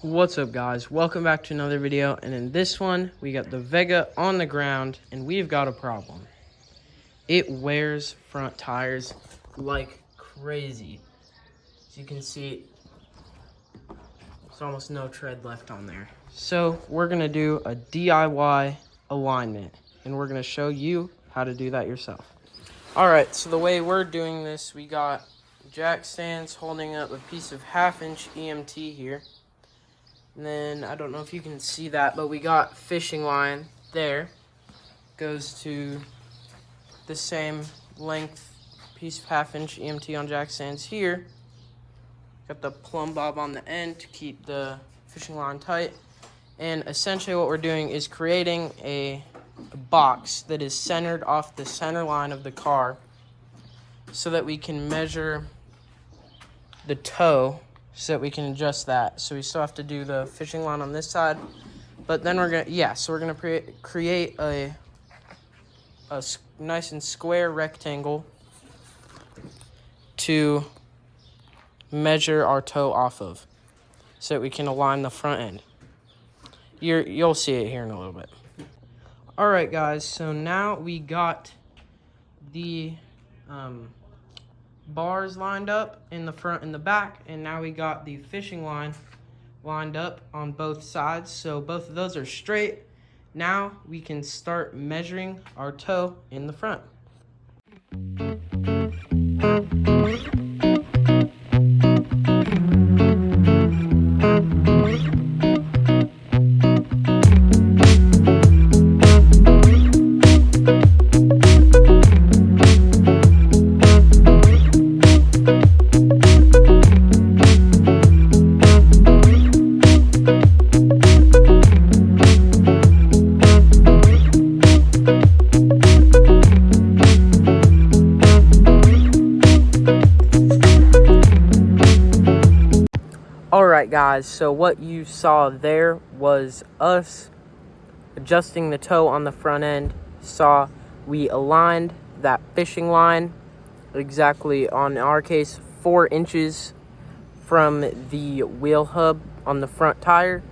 What's up, guys? Welcome back to another video, and in this one we got the Vega on the ground and we've got a problem. It wears front tires like crazy. As you can see, there's almost no tread left on there. So we're gonna do a DIY alignment and we're gonna show you how to do that yourself. Alright, so the way we're doing this, we got jack stands holding up a piece of 1/2-inch EMT here. And then, I don't know if you can see that, but we got fishing line there. Goes to the same length piece of 1/2-inch EMT on jack stands here. Got the plumb bob on the end to keep the fishing line tight. And essentially what we're doing is creating a box that is centered off the center line of the car so that we can measure the toe, so that we can adjust that. So we still have to do the fishing line on this side, but then we're gonna create a nice and square rectangle to measure our toe off of, so that we can align the front end. You'll see it here in a little bit. All right, guys. So now we got the bars lined up in the front and the back, and now we got the fishing line lined up on both sides, so both of those are straight. Now we can start measuring our toe in the front. Alright, guys, so what you saw there was us adjusting the toe on the front end. We aligned that fishing line exactly, on our case, 4 inches from the wheel hub on the front tire.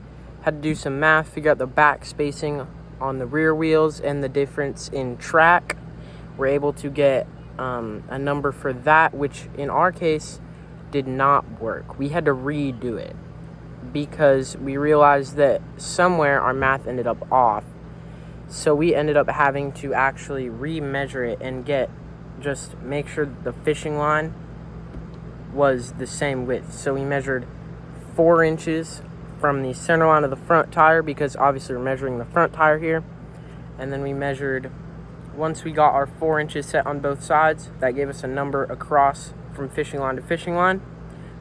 Had to do some math, figure out the back spacing on the rear wheels and the difference in track. We're able to get a number for that, which in our case did not work. We had to redo it because we realized that somewhere our math ended up off. So we ended up having to actually re-measure it and make sure that the fishing line was the same width. So we measured 4 inches from the center line of the front tire, because obviously we're measuring the front tire here. And then we measured, once we got our 4 inches set on both sides, that gave us a number across from fishing line to fishing line.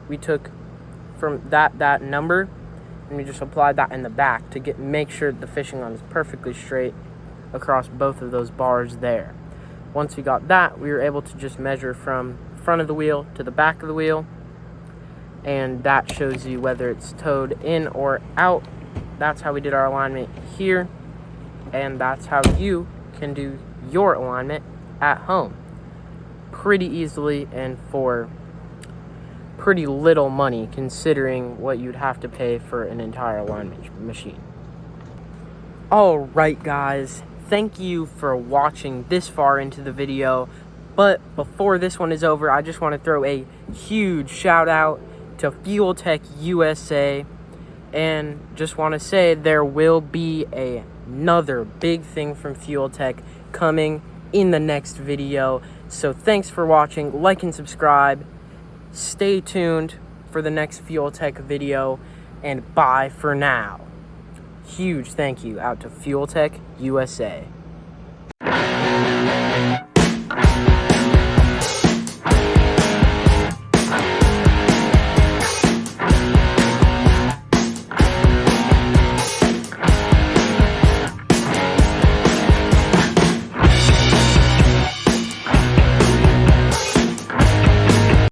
We took from that number and we just applied that in the back to make sure that the fishing line is perfectly straight across both of those bars there. Once we got that, we were able to just measure from front of the wheel to the back of the wheel, and that shows you whether it's towed in or out. That's how we did our alignment here, and that's how you can do your alignment at home pretty easily and for pretty little money, considering what you'd have to pay for an entire alignment machine. Alright, guys, thank you for watching this far into the video, but before this one is over, I just want to throw a huge shout out to FuelTech USA, and just want to say there will be another big thing from FuelTech coming in the next video. So thanks for watching, like and subscribe, stay tuned for the next FuelTech video, and bye for now. Huge thank you out to FuelTech USA.